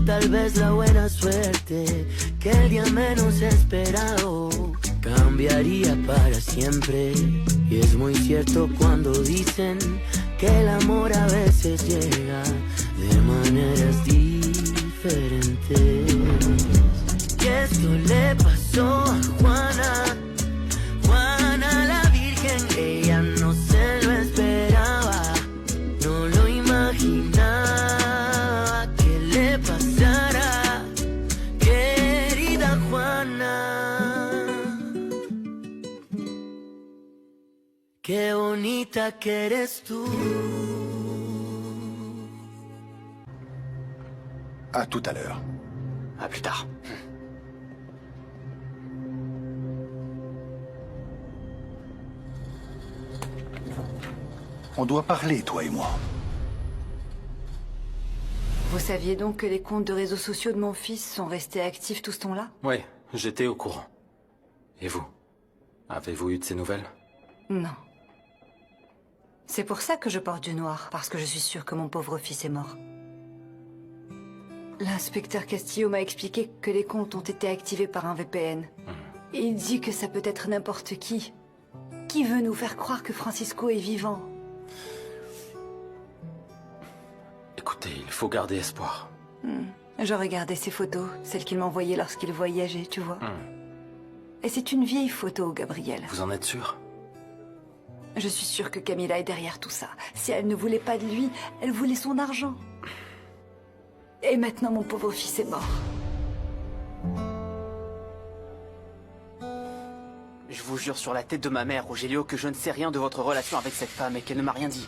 Tal vez la buena suerte que el día menos esperado cambiaría para siempre. Y es muy cierto cuando dicen que el amor a veces llega de maneras diferentes. Y esto le pasó a Juana, Juana la Virgen. Ella no se lo esperaba, no lo imaginaba que le pasara, querida Juana. Qué bonita que eres tú. À tout à l'heure. À plus tard. On doit parler, toi et moi. Vous saviez donc que les comptes de réseaux sociaux de mon fils sont restés actifs tout ce temps-là? Oui, j'étais au courant. Et vous? Avez-vous eu de ces nouvelles? Non. C'est pour ça que je porte du noir, parce que je suis sûre que mon pauvre fils est mort. L'inspecteur Castillo m'a expliqué que les comptes ont été activés par un VPN. Il dit que ça peut être n'importe qui. Qui veut nous faire croire que Francisco est vivant? Écoutez, il faut garder espoir. Je regardais ses photos, celles qu'il m'envoyait lorsqu'il voyageait, tu vois. Et c'est une vieille photo, Gabriel. Vous en êtes sûr? Je suis sûre que Camila est derrière tout ça. Si elle ne voulait pas de lui, elle voulait son argent. Et maintenant, mon pauvre fils est mort. Je vous jure sur la tête de ma mère, Rogelio, que je ne sais rien de votre relation avec cette femme et qu'elle ne m'a rien dit.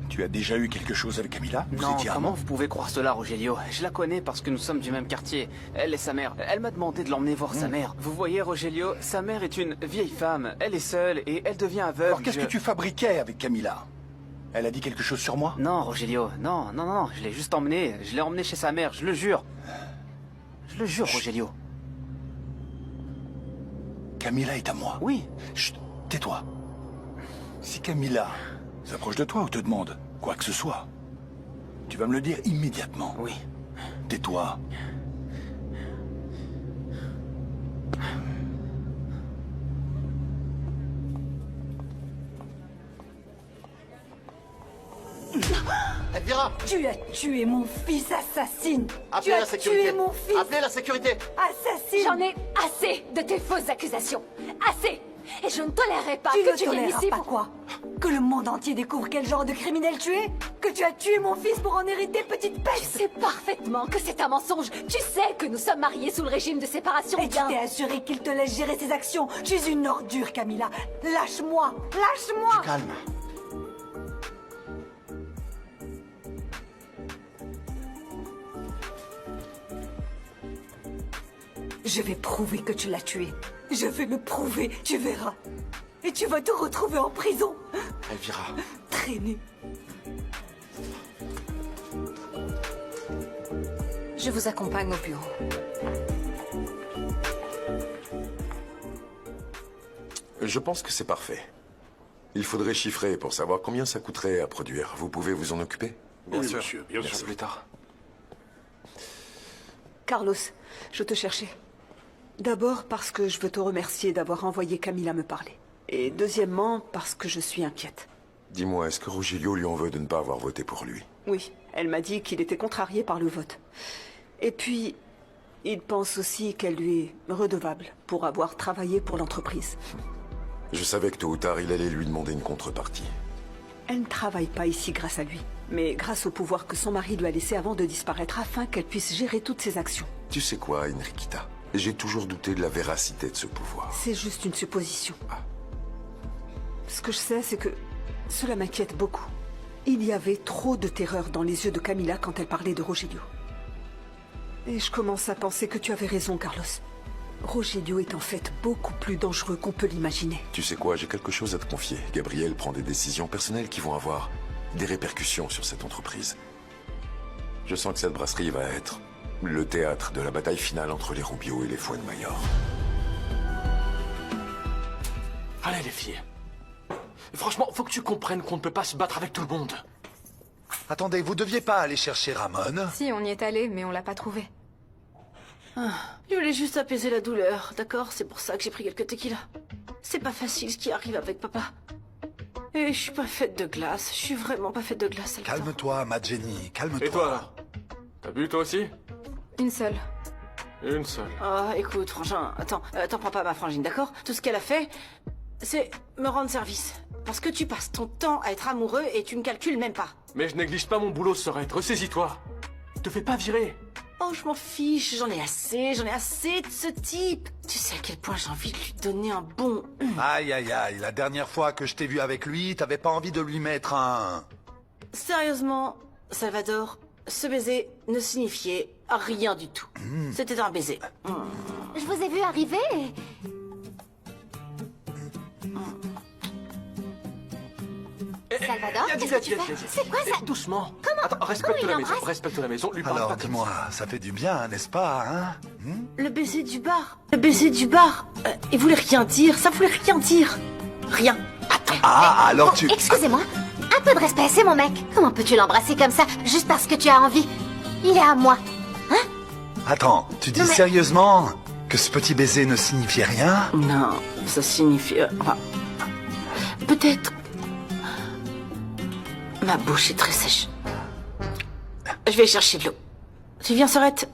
Tu as déjà eu quelque chose avec Camila? Vous Non, étiez comment amants? vous pouvez croire cela, Rogelio? Je la connais parce que nous sommes du même quartier. Elle et sa mère. Elle m'a demandé de l'emmener voir sa mère. Vous voyez, Rogelio, sa mère est une vieille femme. Elle est seule et elle devient aveugle. Alors qu'est-ce que tu fabriquais avec Camila? Elle a dit quelque chose sur moi? Non, Rogelio, non, non, non, je l'ai juste emmenée. Je l'ai emmenée chez sa mère, je le jure. Je le jure, Rogelio. Camila est à moi. Oui. Chut, tais-toi. Si Camila s'approche de toi ou te demande quoi que ce soit, tu vas me le dire immédiatement. Oui. Tais-toi. Elvira, Tu as tué mon fils, assassine! Tu appelez as la sécurité. tué mon fils, Appelez la sécurité. assassine! J'en ai assez de tes fausses accusations. Assez. Et je ne tolérerai pas Tu que ne tu viennes toléreras ici pas pour... quoi? Que le monde entier découvre quel genre de criminel tu es? Que tu as tué mon fils pour en hériter, petite Tu peste? sais parfaitement que c'est un mensonge. Tu sais que nous sommes mariés sous le régime de séparation Et tu bien. t'es assuré qu'il te laisse gérer ses actions. Tu es une ordure, Camila. Lâche-moi! Lâche-moi! Calme. Je vais prouver que tu l'as tué. Je vais le prouver, tu verras. Et tu vas te retrouver en prison. Elvira. Traîné. Je vous accompagne au bureau. Je pense que c'est parfait. Il faudrait chiffrer pour savoir combien ça coûterait à produire. Vous pouvez vous en occuper? Bien Oui, sûr. monsieur, bien Merci sûr. plus tard. Carlos, je te cherchais. D'abord parce que je veux te remercier d'avoir envoyé Camila me parler. Et deuxièmement parce que je suis inquiète. Dis-moi, est-ce que Rogelio lui en veut de ne pas avoir voté pour lui? Oui, elle m'a dit qu'il était contrarié par le vote. Et puis, il pense aussi qu'elle lui est redevable pour avoir travaillé pour l'entreprise. Je savais que tôt ou tard, il allait lui demander une contrepartie. Elle ne travaille pas ici grâce à lui, mais grâce au pouvoir que son mari lui a laissé avant de disparaître afin qu'elle puisse gérer toutes ses actions. Tu sais quoi, Enriquita? J'ai toujours douté de la véracité de ce pouvoir. C'est juste une supposition. Ce que je sais, c'est que cela m'inquiète beaucoup. Il y avait trop de terreur dans les yeux de Camila quand elle parlait de Rogelio. Et je commence à penser que tu avais raison, Carlos. Rogelio est en fait beaucoup plus dangereux qu'on peut l'imaginer. Tu sais quoi, j'ai quelque chose à te confier. Gabriel prend des décisions personnelles qui vont avoir des répercussions sur cette entreprise. Je sens que cette brasserie va être le théâtre de la bataille finale entre les Rubio et les Fuenmayor. Allez les filles. Franchement, faut que tu comprennes qu'on ne peut pas se battre avec tout le monde. Attendez, vous deviez pas aller chercher Ramon? Si, on y est allé, mais on l'a pas trouvé. Je voulais juste apaiser la douleur, d'accord? C'est pour ça que j'ai pris quelques tequila. C'est pas facile ce qui arrive avec papa. Et je suis pas faite de glace. Je suis vraiment pas faite de glace, Salvador. Calme-toi, ma Jenny, calme-toi. Et toi, là? T'as bu, toi aussi? Une seule. Une seule. Ah, écoute, frangin, attends, t'en prends pas ma frangine, d'accord? Tout ce qu'elle a fait, c'est me rendre service. Parce que tu passes ton temps à être amoureux et tu me calcules même pas. Mais je néglige pas mon boulot, Sorette. Ressaisis-toi. Te fais pas virer. Oh, je m'en fiche, j'en ai assez de ce type. Tu sais à quel point j'ai envie de lui donner un bon... Aïe, aïe, aïe, la dernière fois que je t'ai vu avec lui, t'avais pas envie de lui mettre un... Sérieusement, Salvador, ce baiser ne signifiait rien du tout. C'était un baiser. Je vous ai vu arriver et... Salvador, qu'est-ce que tu fais? C'est quoi ça? Doucement. Comment? Attends, respecte Comment il la maison. embrasse? Respecte la maison. Lui parle Alors, pas comme dis-moi, ça fait du bien, n'est-ce pas, hein? Le baiser du bar. Le baiser du bar. Il voulait rien dire, ça voulait rien dire. Rien. Ah, alors tu... Excusez-moi, un peu de respect, c'est mon mec. Comment peux-tu l'embrasser comme ça, juste parce que tu as envie? Il est à moi. Attends, tu dis Non, mais- sérieusement que ce petit baiser ne signifiait rien? Non, ça signifie... enfin, peut-être... Ma bouche est très sèche. Je vais chercher de l'eau. Tu viens, Sorette?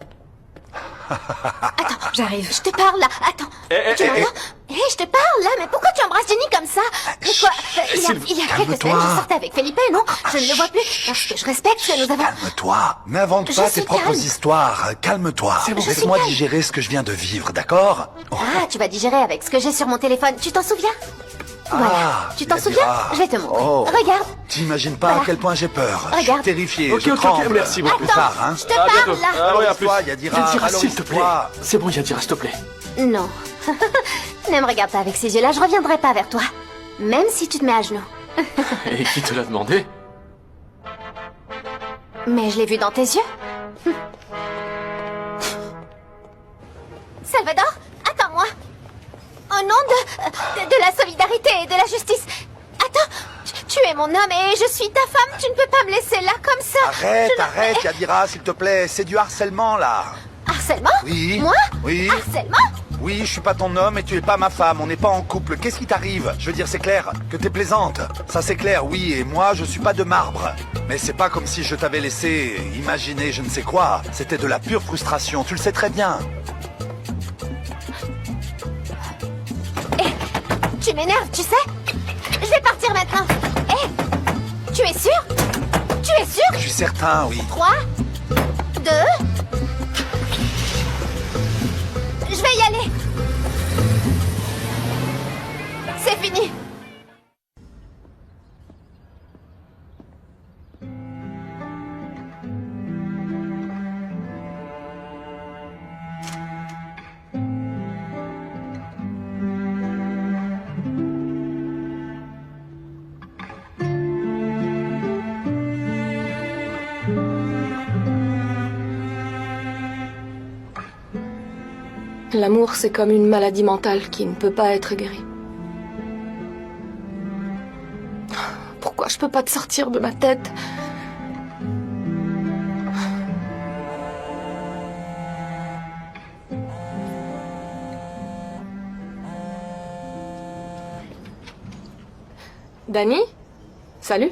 Attends, J'arrive. je te parle là, attends. Tu m'entends? Hé, je te parle là, mais pourquoi tu embrasses Jenny comme ça? Mais quoi? Il y a quelques calme-toi. semaines, je sortais avec Felipe, non? Je ne le vois plus, parce que je respecte ce que nous avons... Calme-toi, n'invente Je pas suis tes propres calme. histoires, calme-toi. bon, je suis Laisse-moi calme. digérer ce que je viens de vivre, d'accord? Oh. Ah, tu vas digérer avec ce que j'ai sur mon téléphone, tu t'en souviens? Voilà, Ah, tu t'en il a souviens? dit, ah. Je vais te montrer. Oh. Regarde. T'imagines pas Voilà. à quel point j'ai peur. Je suis Regarde. terrifié, Ok, je ok, ok, tremble. merci beaucoup. Plus tard, hein. Je te parle là. Ah ouais, à plus. Valorise-toi, Yadira, Yadira, s'il te plaît. valorise-toi. C'est bon, Yadira, s'il te plaît. Non. Ne me regarde pas avec ces yeux-là, je reviendrai pas vers toi. Même si tu te mets à genoux. Et qui te l'a demandé? Mais je l'ai vu dans tes yeux. Salvador, attends-moi. Au nom de la solidarité et de la justice. Attends, tu es mon homme et je suis ta femme, tu ne peux pas me laisser là comme ça. Arrête, Je ne- arrête, Yadira, s'il te plaît. C'est du harcèlement, là. Harcèlement? Oui. Moi? Oui. Harcèlement? Oui, je suis pas ton homme et tu es pas ma femme. On n'est pas en couple. Qu'est-ce qui t'arrive? Je veux dire, c'est clair que t'es plaisante. Ça, c'est clair, oui. Et moi, je suis pas de marbre. Mais c'est pas comme si je t'avais laissé imaginer je ne sais quoi. C'était de la pure frustration. Tu le sais très bien. Tu m'énerves, tu sais? Je vais partir maintenant. Hé, tu es sûr? Tu es sûr? Je suis certain, oui. 3, 2... Je vais y aller. C'est fini. L'amour, c'est comme une maladie mentale qui ne peut pas être guérie. Pourquoi je peux pas te sortir de ma tête? Dani? Salut?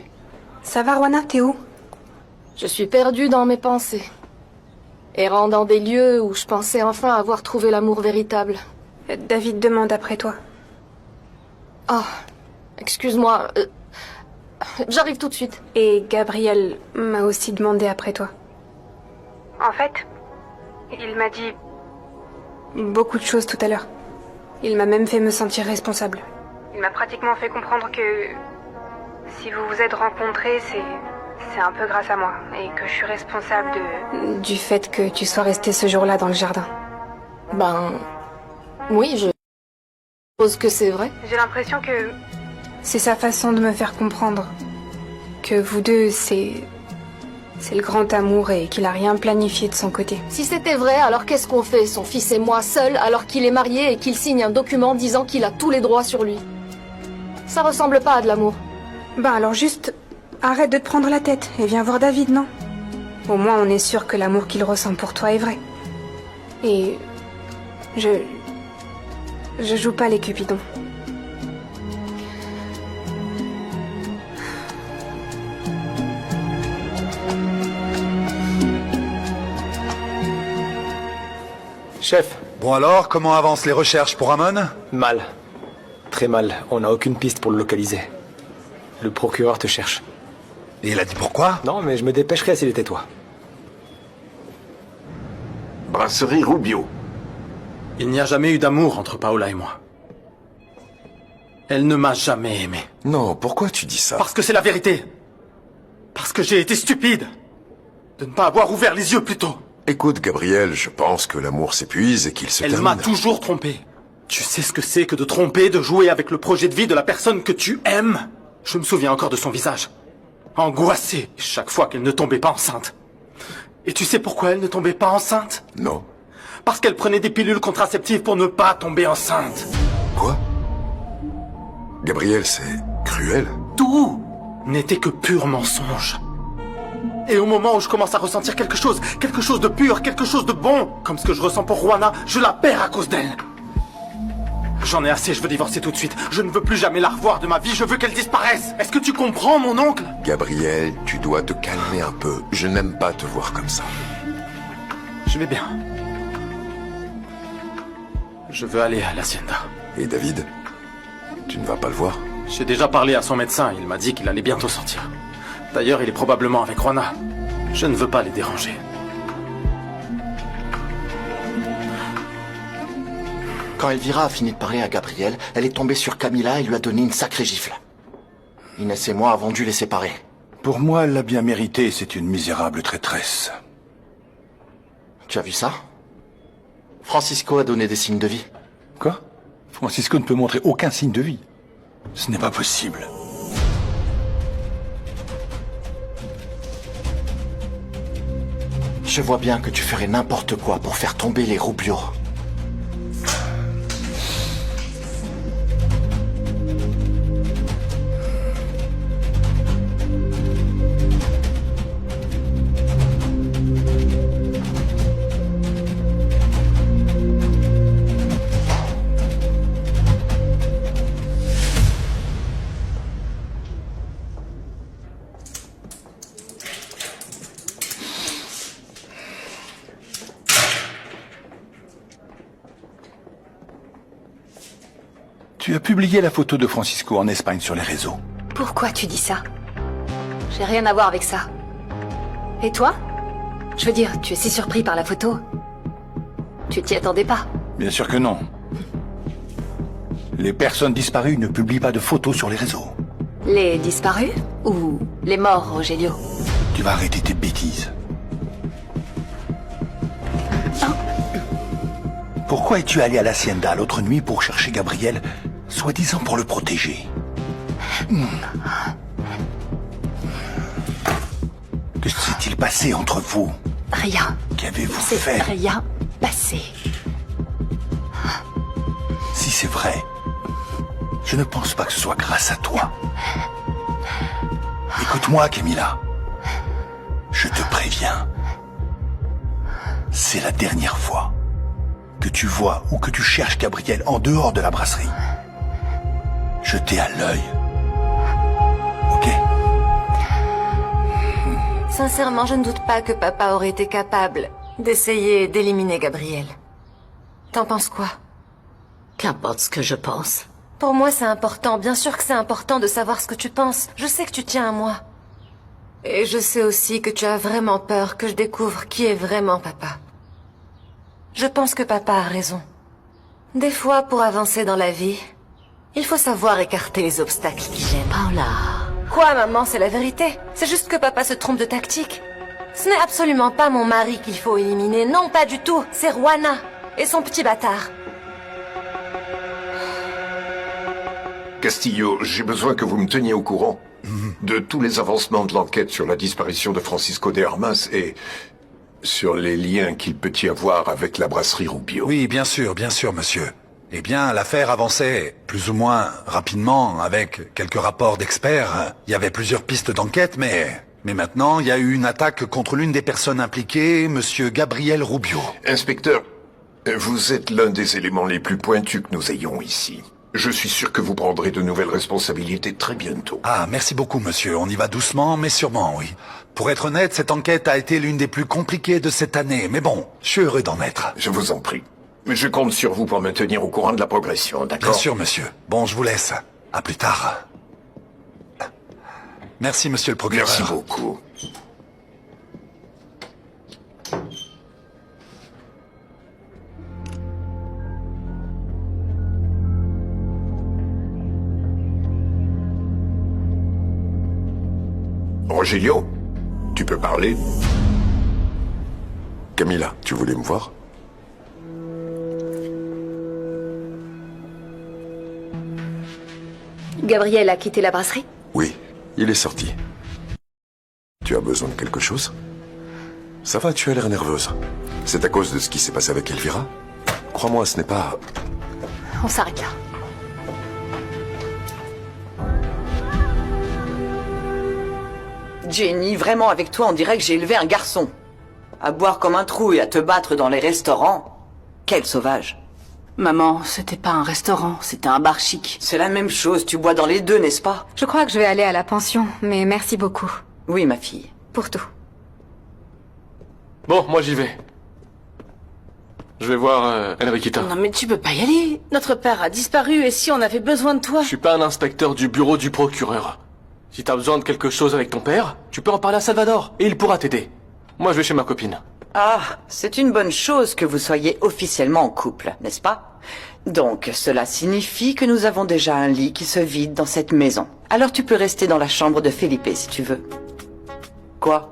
Ça va, Rwana, t'es où? Je suis perdue dans mes pensées. Errant dans des lieux où je pensais enfin avoir trouvé l'amour véritable. David demande après toi. Oh, excuse-moi. J'arrive tout de suite. Et Gabriel m'a aussi demandé après toi. En fait, il m'a dit beaucoup de choses tout à l'heure. Il m'a même fait me sentir responsable. Il m'a pratiquement fait comprendre que si vous vous êtes rencontrés, c'est un peu grâce à moi. Et que je suis responsable du fait que tu sois resté ce jour-là dans le jardin. Ben... oui, je suppose que c'est vrai. J'ai l'impression que c'est sa façon de me faire comprendre que vous deux, c'est le grand amour et qu'il a rien planifié de son côté. Si c'était vrai, alors qu'est-ce qu'on fait, son fils et moi, seuls, alors qu'il est marié et qu'il signe un document disant qu'il a tous les droits sur lui? Ça ressemble pas à de l'amour. Ben alors juste, arrête de te prendre la tête et viens voir David, non? Au moins, on est sûr que l'amour qu'il ressent pour toi est vrai. Et... Je joue pas les Cupidons. Chef. Bon alors, comment avancent les recherches pour Amon? Mal. Très mal. On n'a aucune piste pour le localiser. Le procureur te cherche. Et il a dit pourquoi? Non, mais je me dépêcherai s'il était toi. Brasserie Rubio. Il n'y a jamais eu d'amour entre Paola et moi. Elle ne m'a jamais aimé. Non, pourquoi tu dis ça? Parce que c'est la vérité. Parce que j'ai été stupide. De ne pas avoir ouvert les yeux plus tôt. Écoute, Gabriel, je pense que l'amour s'épuise et qu'il se termine. Elle m'a toujours trompé. Tu sais ce que c'est que de tromper, de jouer avec le projet de vie de la personne que tu aimes? Je me souviens encore de son visage. Angoissé chaque fois qu'elle ne tombait pas enceinte. Et tu sais pourquoi elle ne tombait pas enceinte? Non. Parce qu'elle prenait des pilules contraceptives pour ne pas tomber enceinte. Quoi? Gabriel, c'est cruel. Tout n'était que pur mensonge. Et au moment où je commence à ressentir quelque chose de pur, quelque chose de bon, comme ce que je ressens pour Juana, je la perds à cause d'elle. J'en ai assez, je veux divorcer tout de suite. Je ne veux plus jamais la revoir de ma vie, je veux qu'elle disparaisse. Est-ce que tu comprends, mon oncle? Gabriel, tu dois te calmer un peu. Je n'aime pas te voir comme ça. Je vais bien. Je veux aller à l'Hacienda. Et David? Tu ne vas pas le voir? J'ai déjà parlé à son médecin, il m'a dit qu'il allait bientôt sortir. D'ailleurs, il est probablement avec Juana. Je ne veux pas les déranger. Quand Elvira a fini de parler à Gabriel, elle est tombée sur Camilla et lui a donné une sacrée gifle. Inès et moi avons dû les séparer. Pour moi, elle l'a bien mérité, c'est une misérable traîtresse. Tu as vu ça? Francisco a donné des signes de vie. Quoi? Francisco ne peut montrer aucun signe de vie. Ce n'est pas possible. Je vois bien que tu ferais n'importe quoi pour faire tomber les Rubio. Tu as publié la photo de Francisco en Espagne sur les réseaux. Pourquoi tu dis ça? J'ai rien à voir avec ça. Et toi? Je veux dire, tu es si surpris par la photo. Tu t'y attendais pas? Bien sûr que non. Les personnes disparues ne publient pas de photos sur les réseaux. Les disparus? Ou les morts, Rogelio? Tu vas arrêter tes bêtises. Pourquoi es-tu allé à l'Hacienda l'autre nuit pour chercher Gabriel, soi-disant pour le protéger? Que s'est-il passé entre vous? Rien. Qu'avez-vous C'est fait? rien passé. Si c'est vrai, je ne pense pas que ce soit grâce à toi. Écoute-moi, Camilla. Je te préviens. C'est la dernière fois que tu vois ou que tu cherches Gabriel en dehors de la brasserie. Je t'ai à l'œil. Ok? Sincèrement, je ne doute pas que papa aurait été capable d'essayer d'éliminer Gabriel. T'en penses quoi? Qu'importe ce que je pense. Pour moi, c'est important. Bien sûr que c'est important de savoir ce que tu penses. Je sais que tu tiens à moi. Et je sais aussi que tu as vraiment peur que je découvre qui est vraiment papa. Je pense que papa a raison. Des fois, pour avancer dans la vie, il faut savoir écarter les obstacles qui gênent. Paola. Quoi, maman, c'est la vérité. C'est juste que papa se trompe de tactique. Ce n'est absolument pas mon mari qu'il faut éliminer. Non, pas du tout. C'est Juana et son petit bâtard. Castillo, j'ai besoin que vous me teniez au courant de tous les avancements de l'enquête sur la disparition de Francisco de Armas et sur les liens qu'il peut y avoir avec la brasserie Rubio. Oui, bien sûr, monsieur. Eh bien, l'affaire avançait plus ou moins rapidement avec quelques rapports d'experts. Il y avait plusieurs pistes d'enquête, mais maintenant, il y a eu une attaque contre l'une des personnes impliquées, Monsieur Gabriel Rubio. Inspecteur, vous êtes l'un des éléments les plus pointus que nous ayons ici. Je suis sûr que vous prendrez de nouvelles responsabilités très bientôt. Ah, merci beaucoup, monsieur. On y va doucement, mais sûrement, oui. Pour être honnête, cette enquête a été l'une des plus compliquées de cette année, mais bon, je suis heureux d'en être. Je vous en prie. Je compte sur vous pour me tenir au courant de la progression, d'accord? Bien sûr, monsieur. Bon, je vous laisse. À plus tard. Merci, monsieur le procureur. Merci beaucoup. Rogelio, tu peux parler? Camilla, tu voulais me voir? Gabriel a quitté la brasserie? Oui, il est sorti. Tu as besoin de quelque chose? Ça va, tu as l'air nerveuse. C'est à cause de ce qui s'est passé avec Elvira? Crois-moi, ce n'est pas... On s'arrête là. Jenny, vraiment avec toi, on dirait que j'ai élevé un garçon. À boire comme un trou et à te battre dans les restaurants. Quel sauvage. Maman, c'était pas un restaurant, c'était un bar chic. C'est la même chose, tu bois dans les deux, n'est-ce pas? Je crois que je vais aller à la pension, mais merci beaucoup. Oui, ma fille. Pour tout. Bon, moi j'y vais. Je vais voir Enriqueta. Non mais tu peux pas y aller. Notre père a disparu et si on avait besoin de toi... Je suis pas un inspecteur du bureau du procureur. Si t'as besoin de quelque chose avec ton père, tu peux en parler à Salvador et il pourra t'aider. Moi je vais chez ma copine. Ah, c'est une bonne chose que vous soyez officiellement en couple, n'est-ce pas? Donc, cela signifie que nous avons déjà un lit qui se vide dans cette maison. Alors tu peux rester dans la chambre de Felipe si tu veux. Quoi?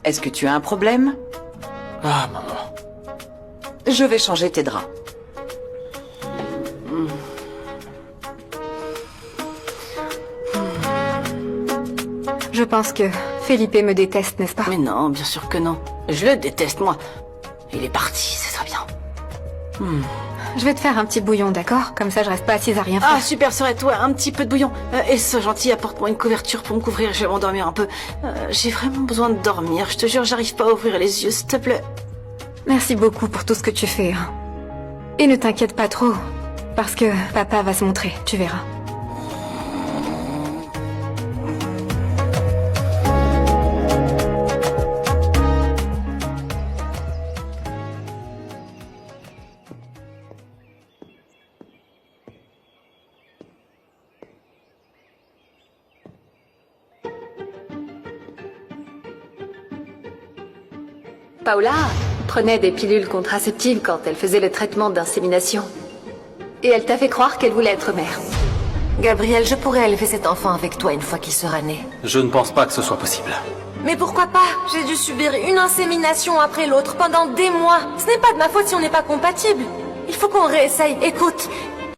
Est-ce que tu as un problème? Ah, maman. Je vais changer tes draps. Je pense que Felipe me déteste, n'est-ce pas? Mais non, bien sûr que non. Je le déteste, moi. Il est parti, c'est très bien. Je vais te faire un petit bouillon, d'accord? Comme ça, je reste pas assise à rien faire. Ah, super, serait-toi un petit peu de bouillon. Et sois gentil, apporte-moi une couverture pour me couvrir, je vais m'endormir un peu. J'ai vraiment besoin de dormir, je te jure, j'arrive pas à ouvrir les yeux, s'il te plaît. Merci beaucoup pour tout ce que tu fais. Hein. Et ne t'inquiète pas trop, parce que papa va se montrer, tu verras. Paula prenait des pilules contraceptives quand elle faisait le traitement d'insémination. Et elle t'a fait croire qu'elle voulait être mère. Gabriel, je pourrais élever cet enfant avec toi une fois qu'il sera né. Je ne pense pas que ce soit possible. Mais pourquoi pas? J'ai dû subir une insémination après l'autre pendant des mois. Ce n'est pas de ma faute si on n'est pas compatibles. Il faut qu'on réessaye. Écoute,